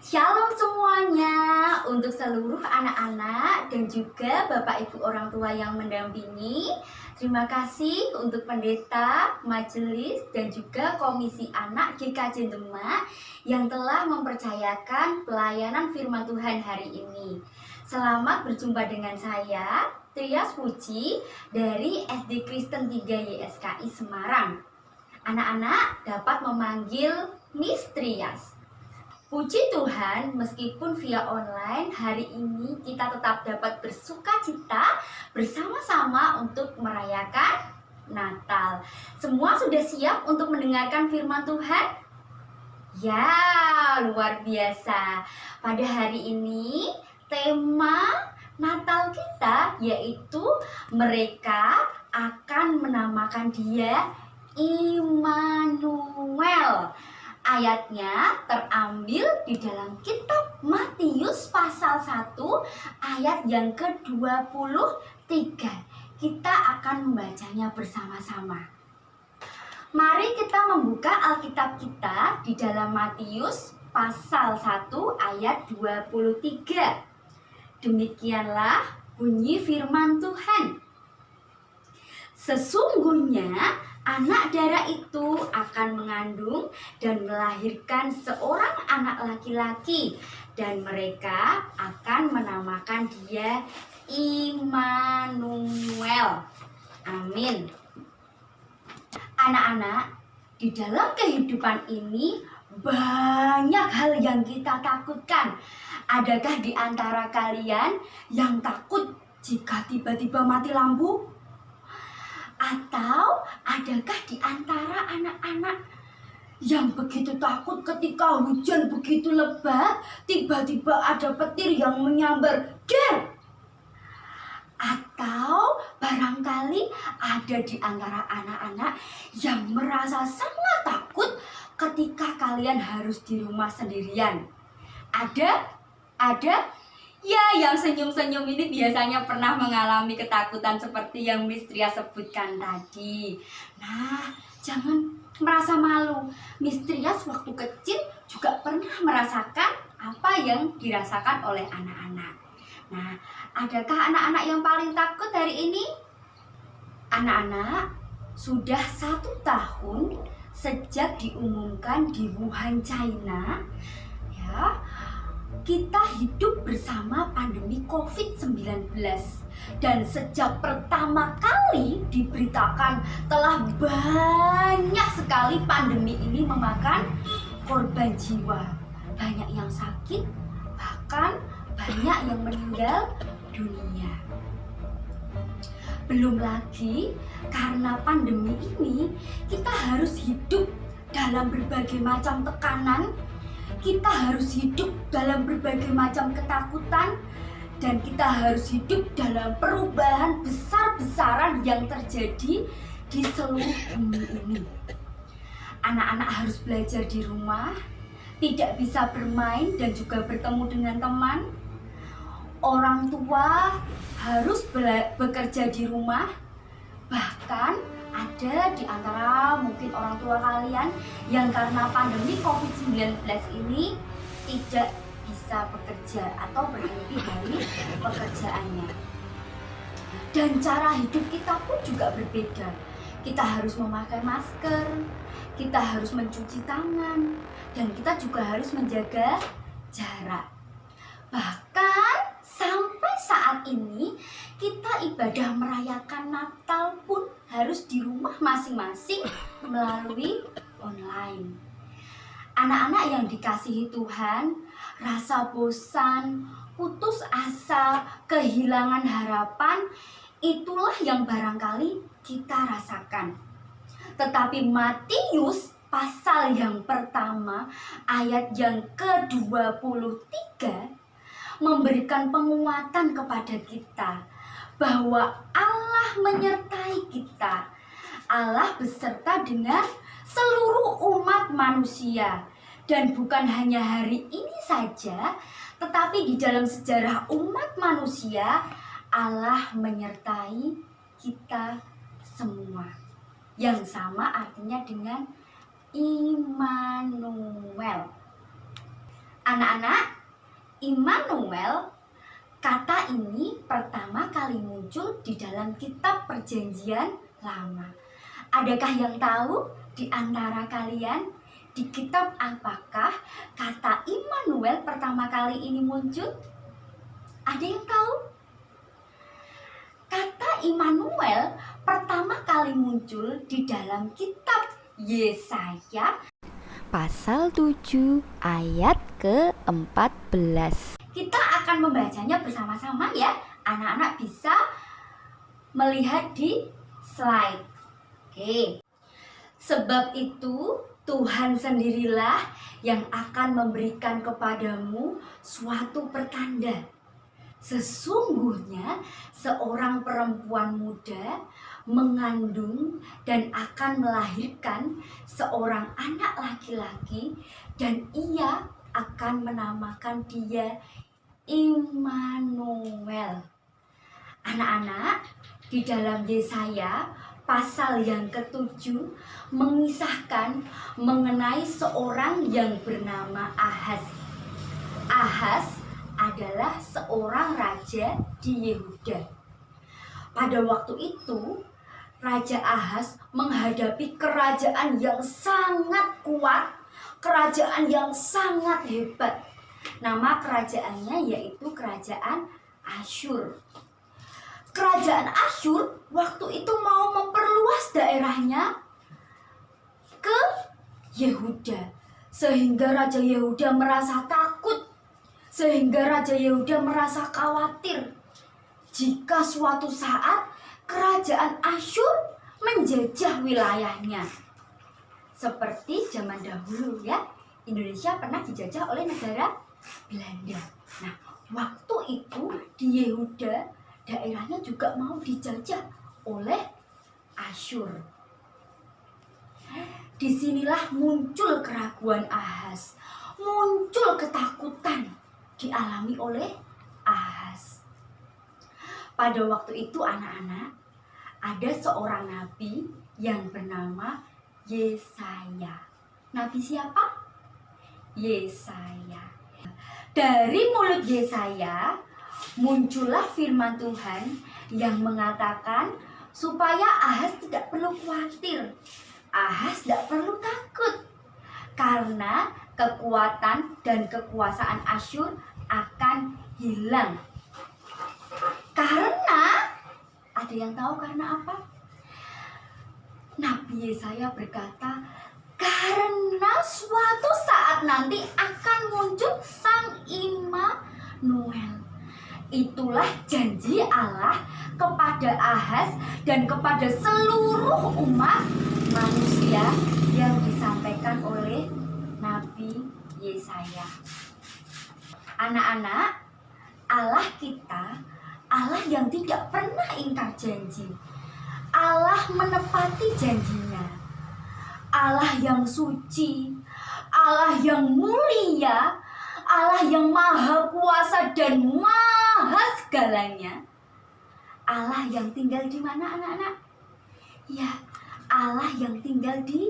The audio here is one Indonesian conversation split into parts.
Shalom semuanya untuk seluruh anak-anak dan juga Bapak Ibu orang tua yang mendampingi. Terima kasih untuk pendeta, majelis, dan juga komisi anak GKJ Demak yang telah mempercayakan pelayanan firman Tuhan hari ini. Selamat berjumpa dengan saya, Trias Puji dari SD Kristen 3 YSKI Semarang. Anak-anak dapat memanggil Miss Trias. Puji Tuhan, meskipun via online, hari ini kita tetap dapat bersukacita bersama-sama untuk merayakan Natal. Semua sudah siap untuk mendengarkan firman Tuhan? Ya, luar biasa. Pada hari ini, tema Natal kita yaitu mereka akan menamakan Dia Immanuel. Ayatnya terambil di dalam kitab Matius pasal 1 ayat yang ke-23. Kita akan membacanya bersama-sama. Mari kita membuka Alkitab kita di dalam Matius pasal 1 ayat 23. Demikianlah bunyi firman Tuhan. Sesungguhnya anak darah itu akan mengandung dan melahirkan seorang anak laki-laki, dan mereka akan menamakan dia Immanuel. Amin. Anak-anak, di dalam kehidupan ini banyak hal yang kita takutkan. Adakah di antara kalian yang takut jika tiba-tiba mati lampu? Atau adakah di antara anak-anak yang begitu takut ketika hujan begitu lebat, tiba-tiba ada petir yang menyambar, der? Atau barangkali ada di antara anak-anak yang merasa sangat takut ketika kalian harus di rumah sendirian? Ada? Ya, yang senyum-senyum ini biasanya pernah mengalami ketakutan seperti yang Miss Tria sebutkan tadi. Nah, jangan merasa malu. Miss Tria waktu kecil juga pernah merasakan apa yang dirasakan oleh anak-anak. Nah, adakah anak-anak yang paling takut hari ini? Anak-anak, sudah 1 tahun sejak diumumkan di Wuhan, China, ya, kita hidup bersama pandemi COVID-19. Dan sejak pertama kali diberitakan telah banyak sekali pandemi ini memakan korban jiwa. Banyak yang sakit, bahkan banyak yang meninggal dunia. Belum lagi karena pandemi ini kita harus hidup dalam berbagai macam tekanan. Kita harus hidup dalam berbagai macam ketakutan, dan kita harus hidup dalam perubahan besar-besaran yang terjadi di seluruh bumi ini. Anak-anak harus belajar di rumah, tidak bisa bermain dan juga bertemu dengan teman. Orang tua harus bekerja di rumah, bahkan ada di antara mungkin orang tua kalian yang karena pandemi COVID-19 ini tidak bisa bekerja atau berhenti dari pekerjaannya. Dan cara hidup kita pun juga berbeda. Kita harus memakai masker, kita harus mencuci tangan, dan kita juga harus menjaga jarak. Bahkan sampai saat ini kita ibadah merayakan Natal pun harus di rumah masing-masing melalui online. Anak-anak yang dikasihi Tuhan, rasa bosan, putus asa, kehilangan harapan, itulah yang barangkali kita rasakan. Tetapi Matius pasal yang pertama ayat yang ke-23 memberikan penguatan kepada kita bahwa Allah menyertai kita. Allah beserta dengan seluruh umat manusia. Dan bukan hanya hari ini saja, tetapi di dalam sejarah umat manusia, Allah menyertai kita semua. Yang sama artinya dengan Immanuel. Anak-anak, Immanuel, kata ini pertama kali muncul di dalam kitab Perjanjian Lama. Adakah yang tahu di antara kalian di kitab apakah kata Immanuel pertama kali ini muncul? Ada yang tahu? Kata Immanuel pertama kali muncul di dalam kitab Yesaya pasal 7 ayat ke-14. Kita akan membacanya bersama-sama ya. Anak-anak bisa melihat di slide. Oke. Sebab itu Tuhan sendirilah yang akan memberikan kepadamu suatu pertanda. Sesungguhnya seorang perempuan muda mengandung dan akan melahirkan seorang anak laki-laki, dan ia akan menamakan dia Immanuel. Anak-anak, di dalam Yesaya pasal yang ke-7 mengisahkan mengenai seorang yang bernama Ahaz. Ahaz adalah seorang raja di Yehuda. Pada waktu itu, Raja Ahaz menghadapi kerajaan yang sangat kuat, kerajaan yang sangat hebat. Nama kerajaannya yaitu Kerajaan Asyur. Kerajaan Asyur waktu itu mau memperluas daerahnya ke Yehuda, sehingga Raja Yehuda merasa takut, sehingga Raja Yehuda merasa khawatir jika suatu saat Kerajaan Asyur menjajah wilayahnya. Seperti zaman dahulu ya, Indonesia pernah dijajah oleh negara Belanda. Nah, waktu itu di Yehuda daerahnya juga mau dijajah oleh Asyur. Disinilah muncul keraguan Ahaz, muncul ketakutan dialami oleh Ahaz. Pada waktu itu anak-anak, ada seorang nabi yang bernama Yesaya. Nabi siapa? Yesaya. Dari mulut Yesaya muncullah firman Tuhan yang mengatakan supaya Ahaz tidak perlu khawatir, Ahaz tidak perlu takut, karena kekuatan dan kekuasaan Asyur akan hilang. Karena ada yang tahu karena apa? Nabi Yesaya berkata, karena suatu saat nanti akan muncul Sang Immanuel. Itulah janji Allah kepada Ahaz dan kepada seluruh umat manusia yang disampaikan oleh Nabi Yesaya. Anak-anak, Allah kita, Allah yang tidak pernah ingkar janji. Allah menepati janjinya. Allah yang suci, Allah yang mulia, Allah yang maha kuasa dan maha segalanya. Allah yang tinggal di mana anak-anak? Ya, Allah yang tinggal di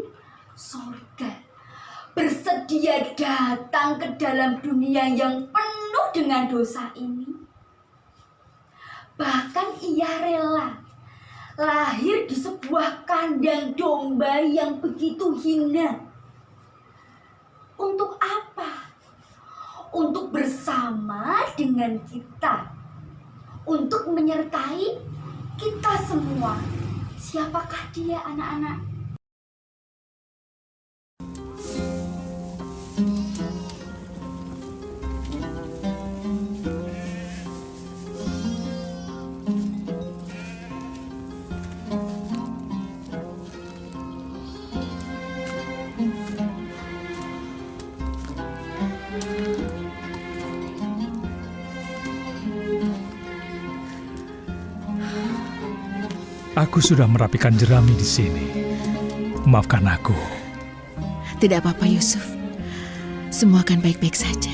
sorga. Bersedia datang ke dalam dunia yang penuh dengan dosa ini. Bahkan ia rela lahir di sebuah kandang domba yang begitu hina. Untuk apa? Untuk bersama dengan kita, untuk menyertai kita semua. Siapakah dia anak-anak? Aku sudah merapikan jerami di sini. Maafkan aku. Tidak apa-apa, Yusuf. Semua akan baik-baik saja.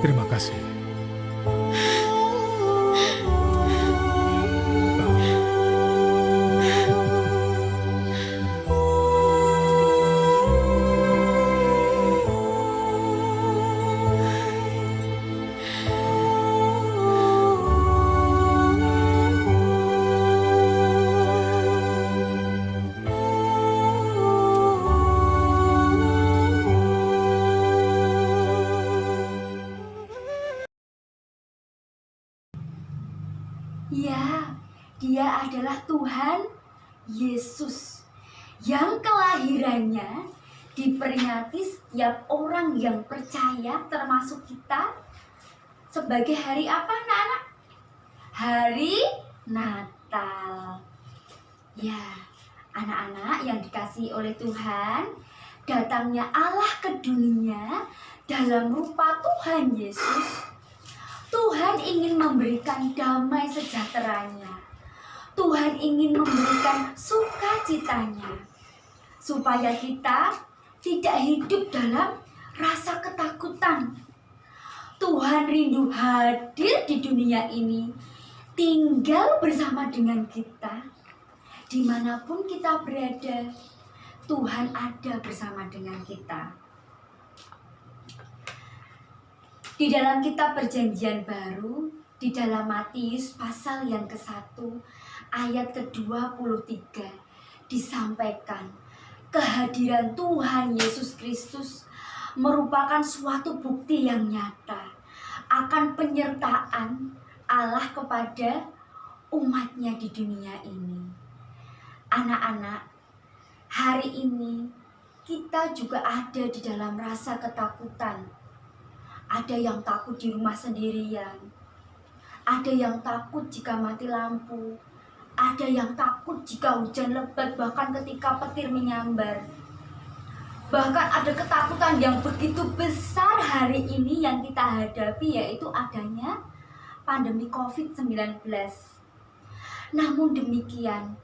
Terima kasih. Ya, dia adalah Tuhan Yesus yang kelahirannya diperingati setiap orang yang percaya, termasuk kita, sebagai hari apa, anak-anak? Hari Natal. Ya, anak-anak yang dikasihi oleh Tuhan, datangnya Allah ke dunia dalam rupa Tuhan Yesus. Tuhan ingin memberikan damai sejahteranya. Tuhan ingin memberikan sukacitanya, supaya kita tidak hidup dalam rasa ketakutan. Tuhan rindu hadir di dunia ini, tinggal bersama dengan kita. Dimanapun kita berada, Tuhan ada bersama dengan kita. Di dalam kitab Perjanjian Baru, di dalam Matius pasal yang ke-1, ayat ke-23, disampaikan kehadiran Tuhan Yesus Kristus merupakan suatu bukti yang nyata akan penyertaan Allah kepada umatnya di dunia ini. Anak-anak, hari ini kita juga ada di dalam rasa ketakutan. Ada yang takut di rumah sendirian, ada yang takut jika mati lampu, ada yang takut jika hujan lebat, bahkan ketika petir menyambar. Bahkan ada ketakutan yang begitu besar hari ini yang kita hadapi, yaitu adanya pandemi COVID-19. Namun demikian,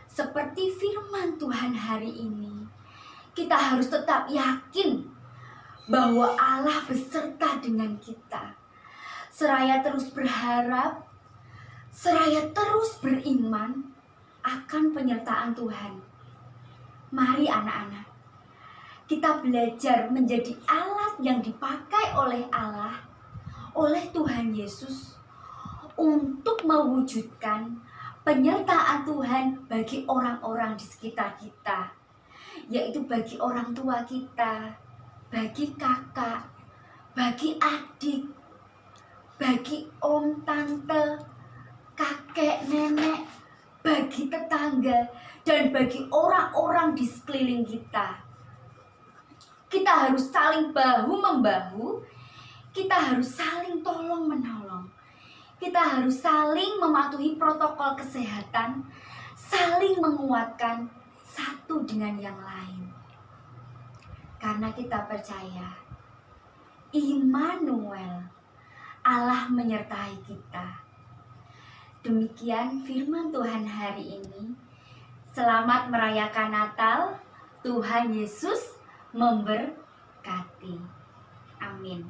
seperti firman Tuhan hari ini, kita harus tetap yakin bahwa Allah beserta dengan kita. Seraya terus berharap, seraya terus beriman akan penyertaan Tuhan. Mari anak-anak, kita belajar menjadi alat yang dipakai oleh Allah, oleh Tuhan Yesus, untuk mewujudkan penyertaan Tuhan bagi orang-orang di sekitar kita, yaitu bagi orang tua kita, bagi kakak, bagi adik, bagi om, tante, kakek, nenek, bagi tetangga, dan bagi orang-orang di sekeliling kita. Kita harus saling bahu-membahu, kita harus saling tolong-menolong, kita harus saling mematuhi protokol kesehatan, saling menguatkan satu dengan yang lain. Karena kita percaya, Immanuel, Allah menyertai kita. Demikian firman Tuhan hari ini. Selamat merayakan Natal. Tuhan Yesus memberkati. Amin.